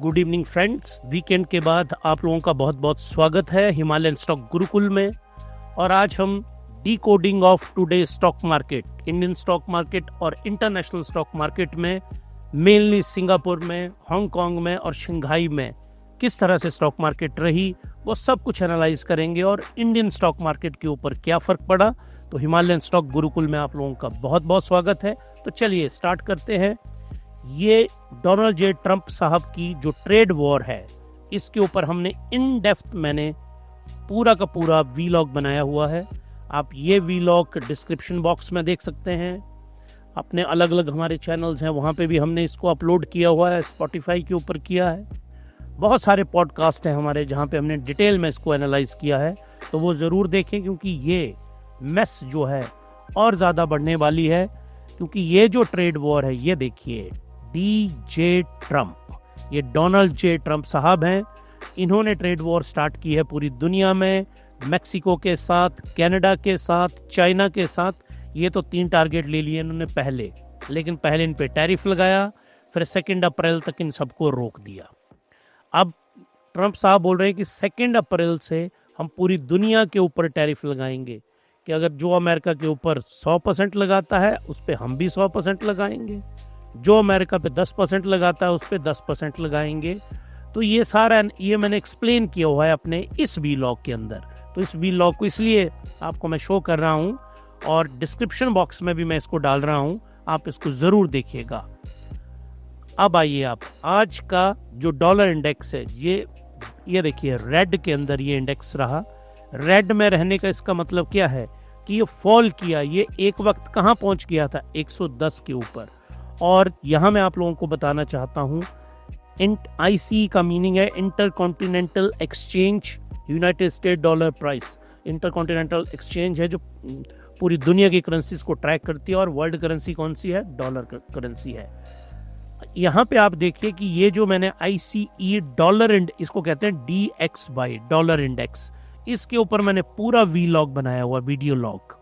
Good evening friends. Weekend के बाद आप लोगों का बहुत बहुत स्वागत है हिमालयन स्टॉक गुरुकुल में। और आज हम decoding of today stock market, Indian stock market और इंटरनेशनल स्टॉक मार्केट में, मेनली सिंगापुर में, हांगकांग में और शंघाई में किस तरह से स्टॉक मार्केट रही, वो सब कुछ एनालाइज करेंगे और इंडियन स्टॉक मार्केट के ऊपर क्या फ़र्क पड़ा। तो हिमालयन स्टॉक गुरुकुल में आप लोगों का बहुत बहुत स्वागत है। तो चलिए स्टार्ट करते हैं। ये डोनाल्ड जे ट्रंप साहब की जो ट्रेड वॉर है, इसके ऊपर हमने इन डेप्थ मैंने पूरा का पूरा वीलॉग बनाया हुआ है। आप ये वीलॉग डिस्क्रिप्शन बॉक्स में देख सकते हैं। अपने अलग अलग हमारे चैनल्स हैं, वहाँ पे भी हमने इसको अपलोड किया हुआ है। स्पॉटिफाई के ऊपर किया है। बहुत सारे पॉडकास्ट हैं हमारे जहाँ पे हमने डिटेल में इसको एनालाइज किया है, तो वो ज़रूर देखें, क्योंकि ये मेस जो है और ज़्यादा बढ़ने वाली है। क्योंकि ये जो ट्रेड वॉर है, ये देखिए, जे ट्रंप, ये डोनाल्ड जे ट्रंप साहब हैं। इन्होंने ट्रेड वॉर स्टार्ट की है पूरी दुनिया में, मैक्सिको के साथ, कनाडा के साथ, चाइना के साथ। ये तो 3 टारगेट ले लिए इन्होंने पहले, लेकिन पहले इन पे टैरिफ लगाया, फिर 2 अप्रैल तक इन सबको रोक दिया। अब ट्रंप साहब बोल रहे हैं कि 2 अप्रैल से हम पूरी दुनिया के ऊपर टैरिफ लगाएंगे, कि अगर जो अमेरिका के ऊपर 100% लगाता है उस पर हम भी 100% लगाएंगे, जो अमेरिका पे 10% लगाता है उस पर 10% लगाएंगे। तो ये सारा ये मैंने एक्सप्लेन किया हुआ है अपने इस वीलॉग के अंदर। तो इस वीलॉग को इसलिए आपको मैं शो कर रहा हूँ और डिस्क्रिप्शन बॉक्स में भी मैं इसको डाल रहा हूँ, आप इसको ज़रूर देखिएगा। अब आइए आप, आज का जो डॉलर इंडेक्स है, ये देखिए, रेड के अंदर ये इंडेक्स रहा। रेड में रहने का इसका मतलब क्या है कि ये फॉल किया। ये एक वक्त कहाँ पहुँच गया था? 110 के ऊपर। और यहाँ मैं आप लोगों को बताना चाहता हूँ, IC का मीनिंग है intercontinental exchange, United state dollar price. Intercontinental exchange है जो पूरी दुनिया की करेंसीज को ट्रैक करती है, और वर्ल्ड करेंसी कौन सी है? डॉलर करेंसी है। यहाँ पे आप देखिए कि ये जो मैंने ICE डॉलर इसको कहते हैं DXY डॉलर इंडेक्स, इसके ऊपर मैंने पूरा वीलॉग बनाया हुआ, वीडियो लॉग।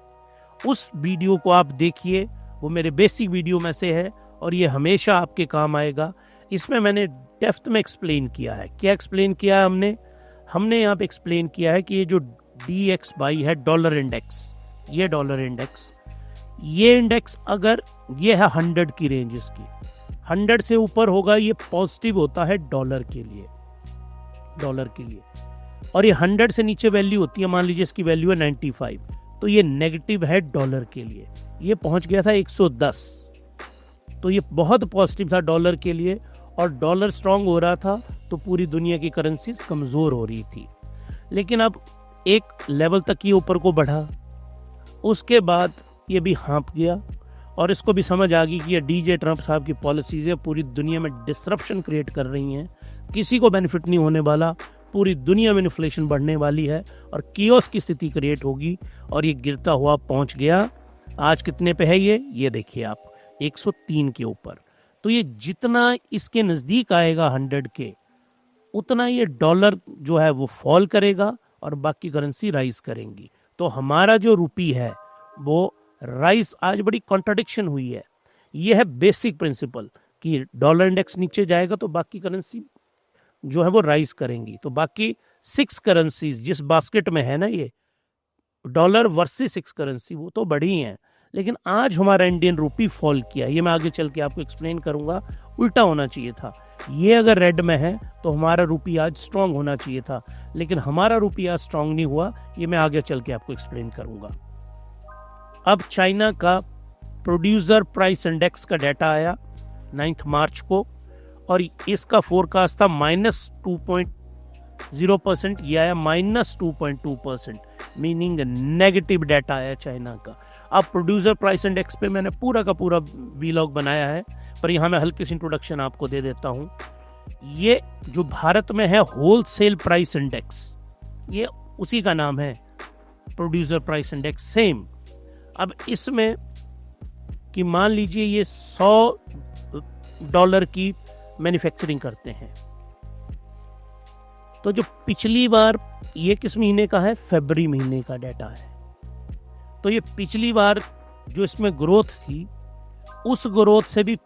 उस वीडियो को आप देखिए, वो मेरे बेसिक वीडियो में से है और ये हमेशा आपके काम आएगा। इसमें मैंने डेप्थ में एक्सप्लेन किया है। क्या एक्सप्लेन किया है हमने यहाँ पे एक्सप्लेन किया है कि ये जो DXY है डॉलर इंडेक्स, ये डॉलर इंडेक्स, ये इंडेक्स अगर ये है 100 की रेंज, इसकी 100 से ऊपर होगा, ये पॉजिटिव होता है डॉलर के लिए, और ये 100 से नीचे वैल्यू होती है, मान लीजिए इसकी वैल्यू है 95, तो ये नेगेटिव है डॉलर के लिए। ये पहुंच गया था 110, तो ये बहुत पॉजिटिव था डॉलर के लिए, और डॉलर स्ट्रांग हो रहा था तो पूरी दुनिया की करेंसीज कमज़ोर हो रही थी। लेकिन अब एक लेवल तक ये ऊपर को बढ़ा, उसके बाद ये भी हाँप गया, और इसको भी समझ आ गई कि ये जे ट्रंप साहब की पॉलिसीज़ पूरी दुनिया में डिसरप्शन क्रिएट कर रही हैं, किसी को बेनिफिट नहीं होने वाला, पूरी दुनिया में इन्फ्लेशन बढ़ने वाली है और कियोस की स्थिति क्रिएट होगी। और ये गिरता हुआ पहुंच गया, आज कितने पे है ये देखिए आप, 103 के ऊपर। तो ये जितना इसके नज़दीक आएगा 100 के, उतना ये डॉलर जो है वो फॉल करेगा और बाकी करेंसी राइज करेंगी। तो हमारा जो रुपी है वो राइज, आज बड़ी कॉन्ट्रडिक्शन हुई है। ये है बेसिक प्रिंसिपल कि डॉलर इंडेक्स नीचे जाएगा तो बाकी करेंसी जो है वो राइज करेंगी। तो बाकी 6 करेंसीज जिस बास्केट में है ना, ये डॉलर वर्सेस 6 करेंसी, वो तो बढ़ी हैं, लेकिन आज हमारा इंडियन रूपी फॉल किया। ये मैं आगे चल के आपको एक्सप्लेन करूंगा। उल्टा होना चाहिए था, ये अगर रेड में है तो हमारा रूपी आज स्ट्रांग होना चाहिए था, लेकिन हमारा रूपी आज स्ट्रांग नहीं हुआ। ये मैं आगे चल के आपको एक्सप्लेन करूंगा। अब चाइना का प्रोड्यूसर प्राइस इंडेक्स का डाटा आया 9 मार्च को, और इसका फोरकास्ट था -2.0%, ये आया -2.2%, मीनिंग नेगेटिव डाटा आया चाइना का। अब प्रोड्यूसर प्राइस इंडेक्स पे मैंने पूरा का पूरा वीलॉग बनाया है, पर यहाँ मैं हल्की सी इंट्रोडक्शन आपको दे देता हूँ। ये जो भारत में है होलसेल प्राइस इंडेक्स, ये उसी का नाम है, प्रोड्यूसर प्राइस इंडेक्स, सेम। अब इसमें कि मान लीजिए ये $100 की मैन्युफैक्चरिंग करते हैं, तो जो पिछली बार, ये किस महीने का है? फरवरी महीने का डाटा है। तो ये पिछली बार जो इसमें ग्रोथ थी, उस ग्रोथ से भी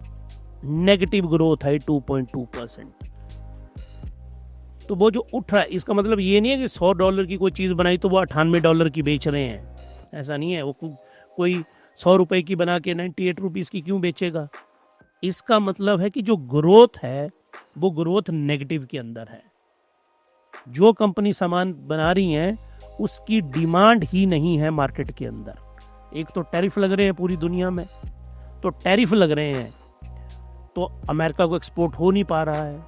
नेगेटिव ग्रोथ है 2.2%। तो वो जो उठ रहा है, इसका मतलब ये नहीं है कि $100 की कोई चीज़ बनाई तो वो $98 की बेच रहे हैं, ऐसा नहीं है। वो कोई 100 रुपए की बना के 98 रुपीज़ की क्यों बेचेगा। इसका मतलब है कि जो ग्रोथ है वो ग्रोथ नेगेटिव के अंदर है। जो कंपनी सामान बना रही हैं उसकी डिमांड ही नहीं है मार्केट के अंदर। एक तो टैरिफ लग रहे हैं पूरी दुनिया में, तो टैरिफ लग रहे हैं तो अमेरिका को एक्सपोर्ट हो नहीं पा रहा है।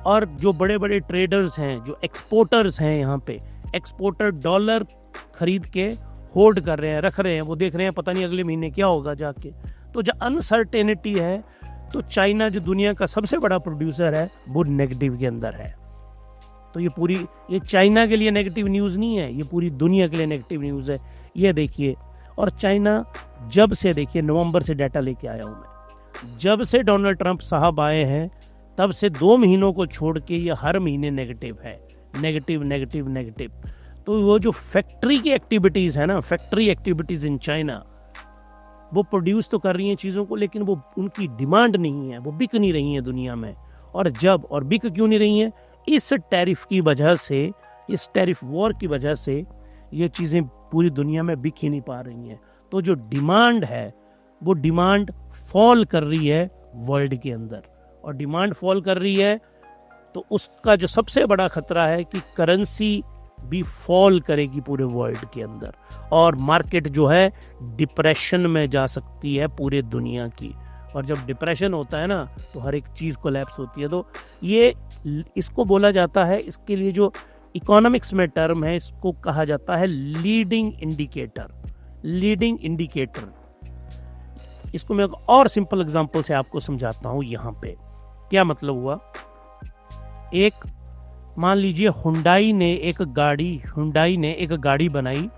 और जो बड़े बड़े ट्रेडर्स हैं, जो एक्सपोर्टर्स हैं, यहाँ पे एक्सपोर्टर डॉलर खरीद के होल्ड कर रहे हैं, रख रहे हैं, वो देख रहे हैं पता नहीं अगले महीने क्या होगा जाके। तो जो अनसर्टेनिटी है, तो चाइना जो दुनिया का सबसे बड़ा प्रोड्यूसर है वो नेगेटिव के अंदर है। तो ये चाइना के लिए नेगेटिव न्यूज़ नहीं है, ये पूरी दुनिया के लिए नेगेटिव न्यूज़ है। ये देखिए, और चाइना जब से, देखिए नवंबर से डाटा लेके आया हूँ मैं, जब से डोनाल्ड ट्रंप साहब आए हैं तब से 2 महीनों को छोड़ के ये हर महीने नेगेटिव है, नेगेटिव नेगेटिव नेगेटिव। तो वो जो फैक्ट्री की एक्टिविटीज़ है ना, फैक्ट्री एक्टिविटीज़ इन चाइना, वो प्रोड्यूस तो कर रही हैं चीज़ों को, लेकिन वो उनकी डिमांड नहीं है, वो बिक नहीं रही हैं दुनिया में। और बिक क्यों नहीं रही हैं? इस टैरिफ की वजह से, इस टैरिफ वॉर की वजह से ये चीज़ें पूरी दुनिया में बिक ही नहीं पा रही हैं। तो जो डिमांड है वो डिमांड फॉल कर रही है वर्ल्ड के अंदर, और डिमांड फॉल कर रही है तो उसका जो सबसे बड़ा खतरा है कि करेंसी भी फॉल करेगी पूरे वर्ल्ड के अंदर, और मार्केट जो है डिप्रेशन में जा सकती है पूरे दुनिया की। और जब डिप्रेशन होता है ना तो हर एक चीज़ कोलैप्स होती है। तो ये इसको बोला जाता है, इसके लिए जो इकोनॉमिक्स में टर्म है इसको कहा जाता है लीडिंग इंडिकेटर। लीडिंग इंडिकेटर, इसको मैं एक और सिंपल एग्जांपल से आपको समझाता हूँ। यहाँ पे क्या मतलब हुआ, एक मान लीजिए हुंडई ने एक गाड़ी बनाई,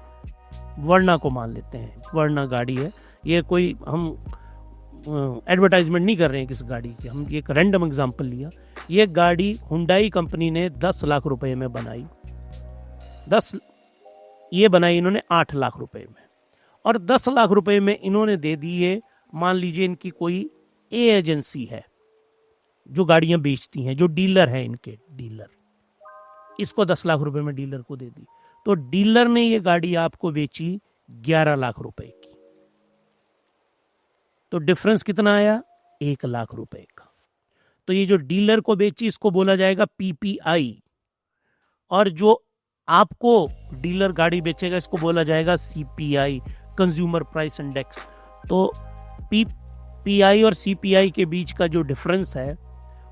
वर्ना को मान लेते हैं, वर्ना गाड़ी है, ये कोई हम एडवर्टाइजमेंट नहीं कर रहे हैं किस गाड़ी की, हम एक रैंडम एग्जांपल लिया। ये गाड़ी हुंडई कंपनी ने 10 लाख रुपए में बनाई, ये बनाई इन्होंने 8 लाख रुपए में, और 10 लाख रुपए में इन्होंने दे दिए, मान लीजिए इनकी कोई एजेंसी है जो गाड़ियां बेचती हैं, जो डीलर है, इनके डीलर, इसको 10 लाख रुपए में डीलर को दे दी। तो डीलर ने ये गाड़ी आपको बेची 11 लाख रुपए की। तो डिफरेंस कितना आया? 1 लाख रुपए का। तो ये जो डीलर को बेची इसको बोला जाएगा पीपीआई, और जो आपको डीलर गाड़ी बेचेगा इसको बोला जाएगा सीपीआई, कंज्यूमर प्राइस इंडेक्स। तो पीपीआई और सीपीआई के बीच का जो डिफरेंस है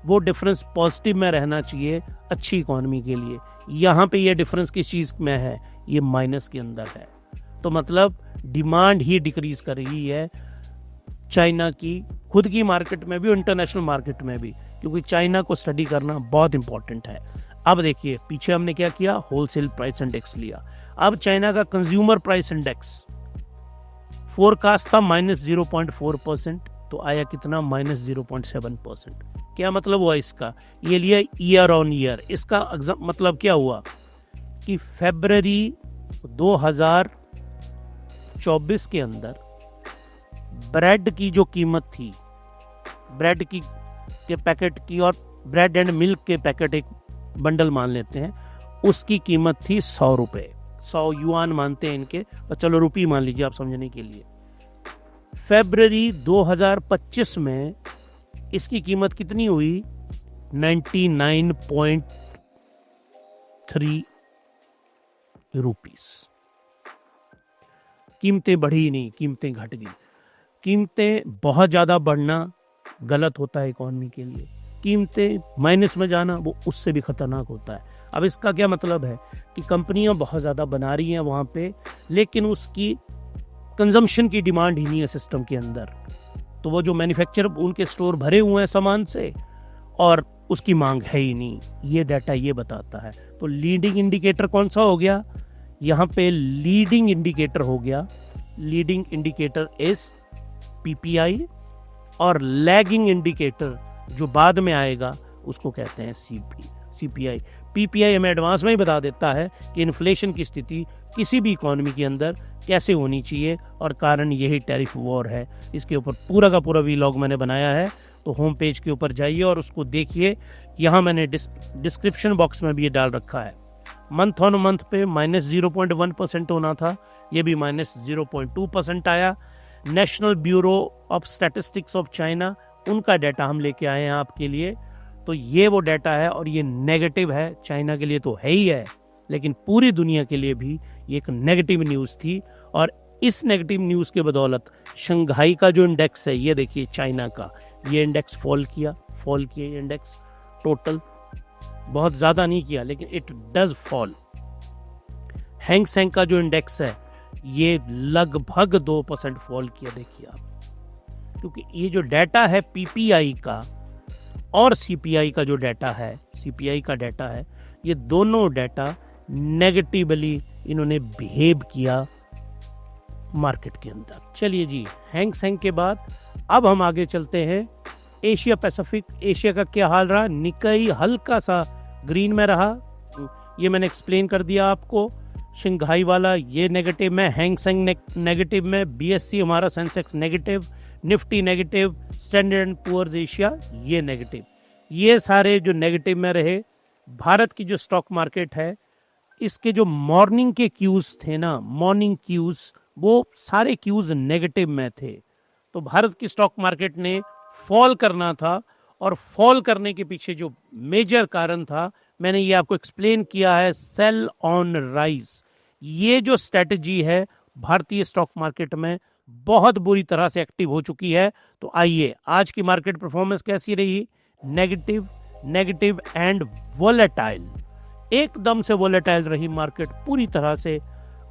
वो डिफरेंस पॉजिटिव में रहना चाहिए अच्छी इकोनॉमी के लिए। यहाँ पे ये डिफरेंस किस चीज़ में है? ये माइनस के अंदर है। तो मतलब डिमांड ही डिक्रीज कर रही है चाइना की, खुद की मार्केट में भी और इंटरनेशनल मार्केट में भी, क्योंकि चाइना को स्टडी करना बहुत इंपॉर्टेंट है। अब देखिए पीछे हमने क्या किया, होलसेल प्राइस इंडेक्स लिया। अब चाइना का कंज्यूमर प्राइस इंडेक्स फोरकास्ट था -0.4%, तो आया कितना? -0.7%। क्या मतलब हुआ इसका? ये लिया ईयर ऑन ईयर। इसका मतलब क्या हुआ कि फरवरी 2024 के अंदर ब्रेड की जो कीमत थी, ब्रेड की के पैकेट की, और ब्रेड एंड मिल्क के पैकेट एक बंडल मान लेते हैं, उसकी कीमत थी 100 रुपये, 100 युआन मानते हैं इनके, और चलो रुपये मान लीजिए आप समझने के लिए। फरवरी 2025 में इसकी कीमत कितनी हुई? 99.3 रुपीस। कीमतें बढ़ी नहीं, कीमतें घट गई। कीमतें बहुत ज़्यादा बढ़ना गलत होता है इकोनॉमी के लिए, कीमतें माइनस में जाना वो उससे भी खतरनाक होता है। अब इसका क्या मतलब है कि कंपनियां बहुत ज़्यादा बना रही हैं वहाँ पे, लेकिन उसकी कंजम्पशन की डिमांड ही नहीं है सिस्टम के अंदर। तो वो जो मैन्युफैक्चर, उनके स्टोर भरे हुए हैं सामान से और उसकी मांग है ही नहीं। ये डाटा ये बताता है। तो लीडिंग इंडिकेटर कौन सा हो गया यहाँ पे? लीडिंग इंडिकेटर हो गया, लीडिंग इंडिकेटर इज पीपीआई, और लैगिंग इंडिकेटर जो बाद में आएगा उसको कहते हैं सीपीआई। पीपीआई हमें एडवांस में ही बता देता है कि इन्फ्लेशन की स्थिति किसी भी इकोनॉमी के अंदर कैसे होनी चाहिए, और कारण यही टैरिफ वॉर है। इसके ऊपर पूरा का पूरा व्लॉग मैंने बनाया है, तो होम पेज के ऊपर जाइए और उसको देखिए। यहाँ मैंने डिस्क्रिप्शन बॉक्स में भी ये डाल रखा है। मंथ ऑन मंथ पे -0.1% होना था, ये भी -0.2% आया। National bureau of statistics of China, उनका डाटा हम लेके आए हैं आपके लिए। तो ये वो डाटा है और ये नेगेटिव है। चाइना के लिए तो है ही है, लेकिन पूरी दुनिया के लिए भी ये एक नेगेटिव न्यूज़ थी। और इस नेगेटिव न्यूज़ के बदौलत शंघाई का जो इंडेक्स है, ये देखिए चाइना का, ये इंडेक्स फॉल किया ये इंडेक्स टोटल बहुत ज़्यादा नहीं किया, लेकिन it does fall. Hang Seng का जो इंडेक्स है ये लगभग 2% फॉल किया, देखिए आप। क्योंकि ये जो डाटा है पीपीआई का और सीपीआई का जो डाटा है, सीपीआई का डाटा है, ये दोनों डाटा नेगेटिवली इन्होंने बिहेव किया मार्केट के अंदर। चलिए जी, हैंग सेंग के बाद अब हम आगे चलते हैं एशिया पैसिफिक। एशिया का क्या हाल रहा? निकाई हल्का सा ग्रीन में रहा, ये मैंने एक्सप्लेन कर दिया आपको। शंघाई वाला ये नेगेटिव में, हैंग सेंग नेगेटिव में, बीएससी हमारा Sensex negative, Nifty negative, Standard and Poor's Asia ये नेगेटिव। ये सारे जो नेगेटिव में रहे। भारत की जो स्टॉक मार्केट है, इसके जो मॉर्निंग के क्यूज थे ना, मॉर्निंग क्यूज, वो सारे क्यूज नेगेटिव में थे। तो भारत की स्टॉक मार्केट ने फॉल करना था, और फॉल करने के पीछे जो मेजर कारण था मैंने ये आपको एक्सप्लेन किया है, सेल ऑन राइज। ये जो स्ट्रेटजी है भारतीय स्टॉक मार्केट में बहुत बुरी तरह से एक्टिव हो चुकी है। तो आइए, आज की मार्केट परफॉर्मेंस कैसी रही? नेगेटिव एंड वोलेटाइल, एकदम से वोलेटाइल रही मार्केट, पूरी तरह से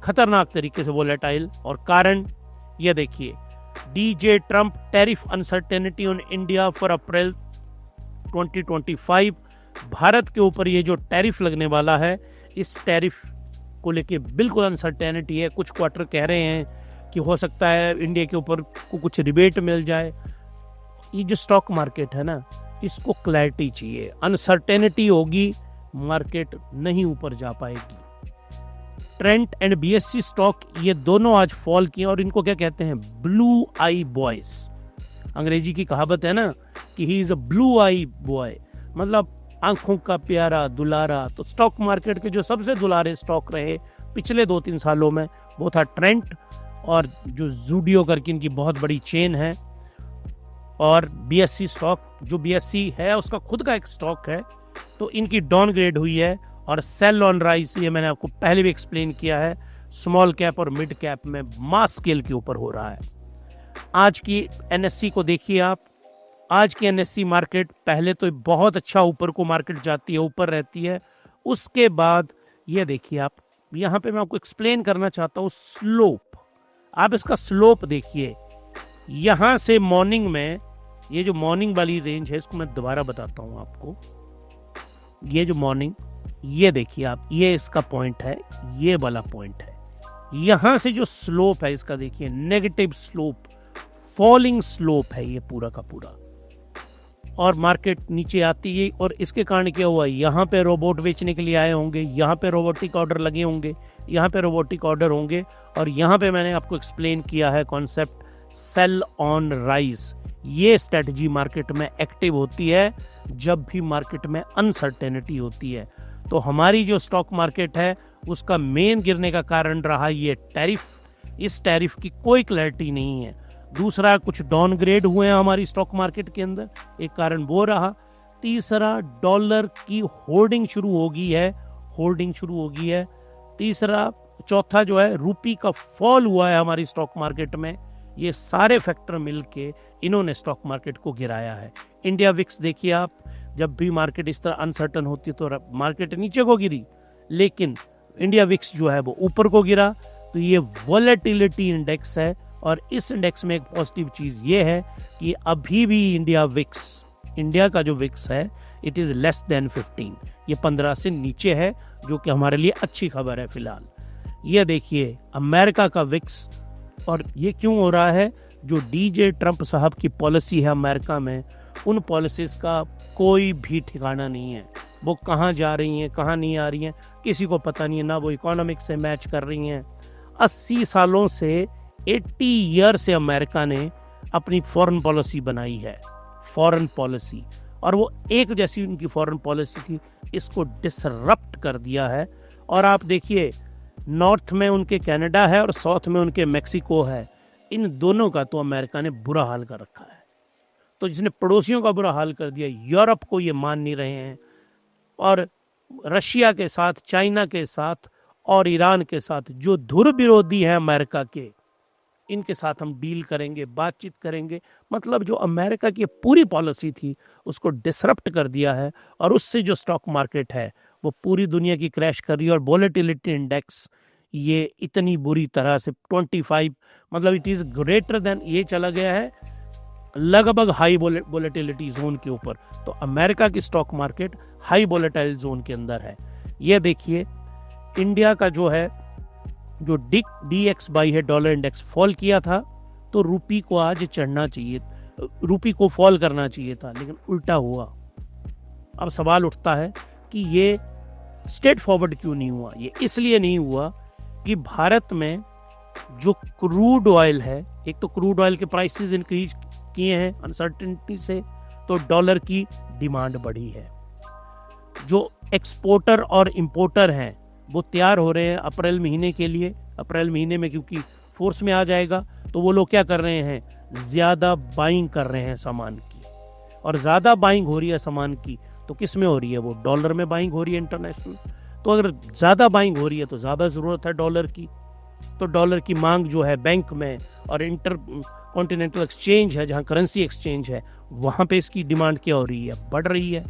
खतरनाक तरीके से वोलेटाइल। और कारण ये देखिए, DJ Trump tariff uncertainty on India for अप्रैल 2025। भारत के ऊपर ये जो टैरिफ लगने वाला है, इस टैरिफ को लेके बिल्कुल अनसर्टेनिटी है। कुछ क्वार्टर कह रहे हैं कि हो सकता है इंडिया के ऊपर को कुछ रिबेट मिल जाए। ये जो स्टॉक मार्केट है ना, इसको क्लैरिटी चाहिए। अनसर्टेनिटी होगी, मार्केट नहीं ऊपर जा पाएगी। ट्रेंट एंड बीएससी स्टॉक ये दोनों आज फॉल किए, और इनको क्या कहते हैं? ब्लू आई बॉयज। अंग्रेजी की कहावत है ना कि he is a blue I boy, मतलब आंखों का प्यारा दुलारा। तो स्टॉक मार्केट के जो सबसे दुलारे स्टॉक रहे पिछले 2-3 सालों में, वो था ट्रेंट और जो जूडियो करके इनकी बहुत बड़ी चेन है, और बीएससी स्टॉक, जो बीएससी है उसका खुद का एक स्टॉक है। तो इनकी डाउनग्रेड हुई है। और सेल ऑन राइज, ये मैंने आपको पहले भी एक्सप्लेन किया है, स्मॉल कैप और मिड कैप में मास स्केल के ऊपर हो रहा है। आज की एनएससी को देखिए आप। आज की एनएससी मार्केट पहले तो बहुत अच्छा ऊपर को मार्केट जाती है, ऊपर रहती है। उसके बाद ये देखिए आप, यहाँ पे मैं आपको एक्सप्लेन करना चाहता हूँ स्लोप। आप इसका स्लोप देखिए, यहाँ से मॉर्निंग में, ये जो मॉर्निंग वाली रेंज है, इसको मैं दोबारा बताता हूँ आपको। ये जो मॉर्निंग, ये देखिए आप, ये इसका पॉइंट है, ये वाला पॉइंट है। यहां से जो स्लोप है इसका देखिए, नेगेटिव स्लोप, फॉलिंग स्लोप है ये पूरा का पूरा। और मार्केट नीचे आती है, और इसके कारण क्या हुआ? यहाँ पे रोबोट बेचने के लिए आए होंगे, यहाँ पे रोबोटिक ऑर्डर लगे होंगे, यहाँ पे रोबोटिक ऑर्डर होंगे। और यहाँ पे मैंने आपको एक्सप्लेन किया है कॉन्सेप्ट सेल ऑन राइज। ये स्ट्रेटजी मार्केट में एक्टिव होती है जब भी मार्केट में अनसर्टेनिटी होती है। तो हमारी जो स्टॉक मार्केट है उसका मेन गिरने का कारण रहा ये टैरिफ। इस टैरिफ की कोई क्लैरिटी नहीं है। दूसरा, कुछ डाउनग्रेड हुए हैं हमारी स्टॉक मार्केट के अंदर, एक कारण वो रहा। तीसरा, डॉलर की होल्डिंग शुरू हो गई है, तीसरा, चौथा जो है रूपी का फॉल हुआ है हमारी स्टॉक मार्केट में। ये सारे फैक्टर मिलके इन्होंने स्टॉक मार्केट को गिराया है। इंडिया विक्स देखिए आप, जब भी मार्केट इस तरह अनसर्टन होती है तो मार्केट नीचे को गिरी, लेकिन इंडिया विक्स जो है वो ऊपर को गिरा। तो ये वोलेटिलिटी इंडेक्स है, और इस इंडेक्स में एक पॉजिटिव चीज ये है कि अभी भी इंडिया का जो विक्स है, इट इज लेस देन 15, ये 15 से नीचे है, जो कि हमारे लिए अच्छी खबर है फिलहाल। ये देखिए अमेरिका का विक्स, और ये क्यों हो रहा है? जो डीजे ट्रंप साहब की पॉलिसी है अमेरिका में, उन पॉलिसीज का कोई भी ठिकाना नहीं है। वो कहाँ जा रही हैं, कहाँ नहीं आ रही हैं, किसी को पता नहीं है। ना वो इकोनॉमिक्स से मैच कर रही हैं। 80 सालों से, 80 ईयर से अमेरिका ने अपनी फॉरेन पॉलिसी बनाई है। फॉरेन पॉलिसी, और वो एक जैसी उनकी फॉरेन पॉलिसी थी, इसको डिसरप्ट कर दिया है। और आप देखिए, नॉर्थ में उनके कनाडा है और साउथ में उनके मेक्सिको है, इन दोनों का तो अमेरिका ने बुरा हाल कर रखा है। तो जिसने पड़ोसियों का बुरा हाल कर दिया, यूरोप को ये मान नहीं रहे हैं, और रशिया के साथ, चाइना के साथ और ईरान के साथ जो धुर विरोधी हैं अमेरिका के, इनके साथ हम डील करेंगे, बातचीत करेंगे। मतलब जो अमेरिका की पूरी पॉलिसी थी उसको डिसरप्ट कर दिया है, और उससे जो स्टॉक मार्केट है वो पूरी दुनिया की क्रैश कर रही है। और वोलेटिलिटी इंडेक्स ये इतनी बुरी तरह से 25, मतलब इट इज़ ग्रेटर देन, ये चला गया है लगभग हाई वोलेटिलिटी जोन के ऊपर। तो अमेरिका की stock market high volatile zone के अंदर है। ये देखिए, इंडिया का जो है, जो DXY है, डॉलर इंडेक्स फॉल किया था, तो रूपी को आज चढ़ना चाहिए, रूपी को फॉल करना चाहिए था, लेकिन उल्टा हुआ। अब सवाल उठता है कि ये स्ट्रेट फॉरवर्ड क्यों नहीं हुआ। ये इसलिए नहीं हुआ कि भारत में जो क्रूड ऑयल है, एक तो क्रूड ऑयल के प्राइसेस इंक्रीज किए हैं अनसर्टेनिटी से, तो डॉलर की डिमांड बढ़ी है। जो एक्सपोर्टर और इंपोर्टर हैं वो तैयार हो रहे हैं अप्रैल महीने के लिए। अप्रैल महीने में क्योंकि फोर्स में आ जाएगा, तो वो लोग क्या कर रहे हैं, ज़्यादा बाइंग कर रहे हैं सामान की। और ज़्यादा बाइंग हो रही है सामान की, तो किस में हो रही है, वो डॉलर में बाइंग हो रही है इंटरनेशनल। तो अगर ज़्यादा बाइंग हो रही है तो ज़्यादा ज़रूरत है डॉलर की। तो डॉलर की मांग जो है बैंक में और इंटर कॉन्टिनेंटल एक्सचेंज है, जहाँ करेंसी एक्सचेंज है, वहाँ पे इसकी डिमांड क्या हो रही है, बढ़ रही है।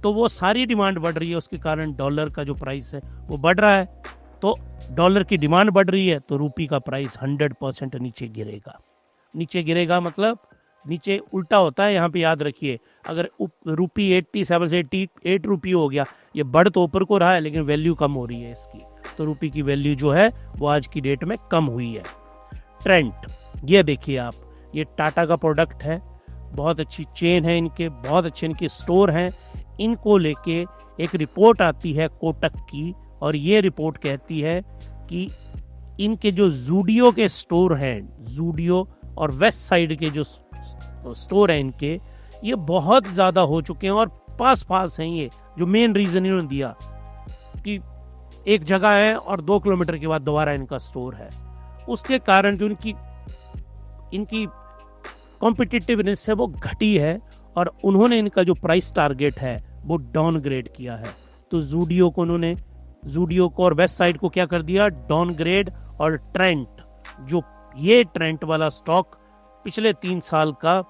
तो वो सारी डिमांड बढ़ रही है, उसके कारण डॉलर का जो प्राइस है वो बढ़ रहा है। तो डॉलर की डिमांड बढ़ रही है, तो रूपी का प्राइस 100% नीचे गिरेगा। नीचे गिरेगा मतलब नीचे उल्टा होता है। यहाँ पे याद रखिए, अगर रूपी 87 से 88 रुपये हो गया, ये बढ़ तो ऊपर को रहा है लेकिन वैल्यू कम हो रही है इसकी। तो रूपी की वैल्यू जो है वो आज की डेट में कम हुई है। ट्रेंट, ये देखिए आप, ये टाटा का प्रोडक्ट है, बहुत अच्छी चेन है इनके, बहुत अच्छे इनके स्टोर हैं। इनको लेके एक रिपोर्ट आती है कोटक की, और ये रिपोर्ट कहती है कि इनके जो जूडियो के स्टोर हैं, जूडियो और वेस्ट साइड के जो स्टोर हैं इनके, ये बहुत ज़्यादा हो चुके हैं और पास पास हैं। ये जो मेन रीज़न इन्होंने दिया कि एक जगह है और 2 किलोमीटर के बाद दोबारा इनका स्टोर है, उसके कारण जो इनकी कॉम्पिटिटिवनेस है वो घटी है, और उन्होंने इनका जो प्राइस टारगेट है वो डाउनग्रेड किया है। तो जूडियो को और वेस्ट साइड को क्या कर दिया, डाउनग्रेड। और ट्रेंट, जो ये ट्रेंट वाला स्टॉक पिछले 3 साल का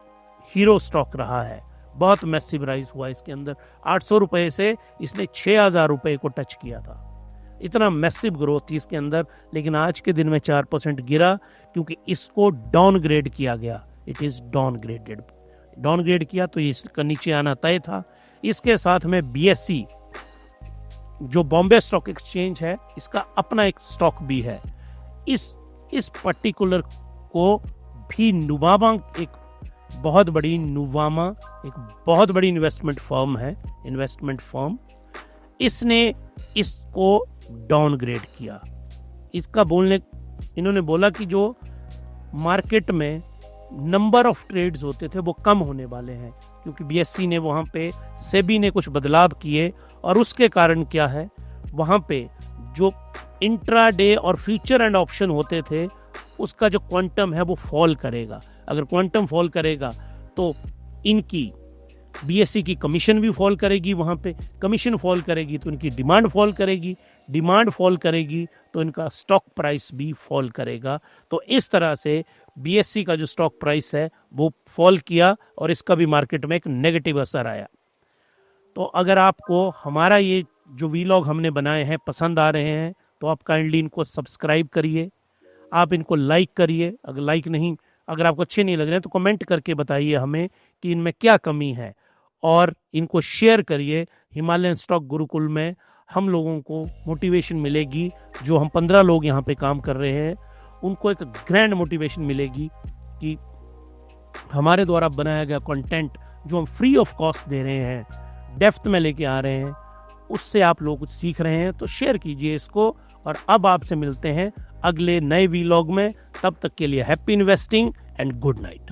हीरो स्टॉक रहा है, बहुत मैसिव राइज हुआ इसके अंदर। 800 रुपए से इसने 6000 रुपए को टच किया था, इतना मैसिव ग्रोथ थी इसके अंदर। लेकिन आज के दिन में 4% गिरा, क्योंकि इसको डाउनग्रेड किया गया। इट इज डाउनग्रेड किया तो इसका नीचे आना तय था। इसके साथ में BSE, जो बॉम्बे स्टॉक एक्सचेंज है, इसका अपना एक स्टॉक भी है। इस पर्टिकुलर को भी नुवामा एक बहुत बड़ी इन्वेस्टमेंट फर्म, इसने इसको डाउनग्रेड किया। इन्होंने बोला कि जो मार्केट में नंबर ऑफ ट्रेड्स होते थे वो कम होने वाले हैं, क्योंकि BSE ने वहाँ पे, सेबी ने कुछ बदलाव किए, और उसके कारण क्या है, वहाँ पे जो इंट्राडे और फ्यूचर एंड ऑप्शन होते थे उसका जो क्वांटम है वो फॉल करेगा। अगर क्वांटम फॉल करेगा तो इनकी BSE की कमीशन भी फॉल करेगी, वहाँ पे कमीशन फॉल करेगी तो इनकी डिमांड फॉल करेगी, डिमांड फॉल करेगी तो इनका स्टॉक प्राइस भी फॉल करेगा। तो इस तरह से BSE का जो स्टॉक प्राइस है वो फॉल किया, और इसका भी मार्केट में एक नेगेटिव असर आया। तो अगर आपको हमारा ये जो वीलॉग हमने बनाए हैं पसंद आ रहे हैं, तो आप काइंडली इनको सब्सक्राइब करिए, आप इनको लाइक करिए। अगर आपको अच्छे नहीं लग रहे हैं तो कमेंट करके बताइए हमें कि इनमें क्या कमी है, और इनको शेयर करिए। हिमालयन स्टॉक गुरुकुल में हम लोगों को मोटिवेशन मिलेगी। जो हम 15 लोग यहाँ पे काम कर रहे हैं, उनको एक ग्रैंड मोटिवेशन मिलेगी कि हमारे द्वारा बनाया गया कंटेंट जो हम फ्री ऑफ कॉस्ट दे रहे हैं, डेप्थ में लेके आ रहे हैं, उससे आप लोग कुछ सीख रहे हैं। तो शेयर कीजिए इसको, और अब आपसे मिलते हैं अगले नए वीलॉग में। तब तक के लिए happy investing and good night.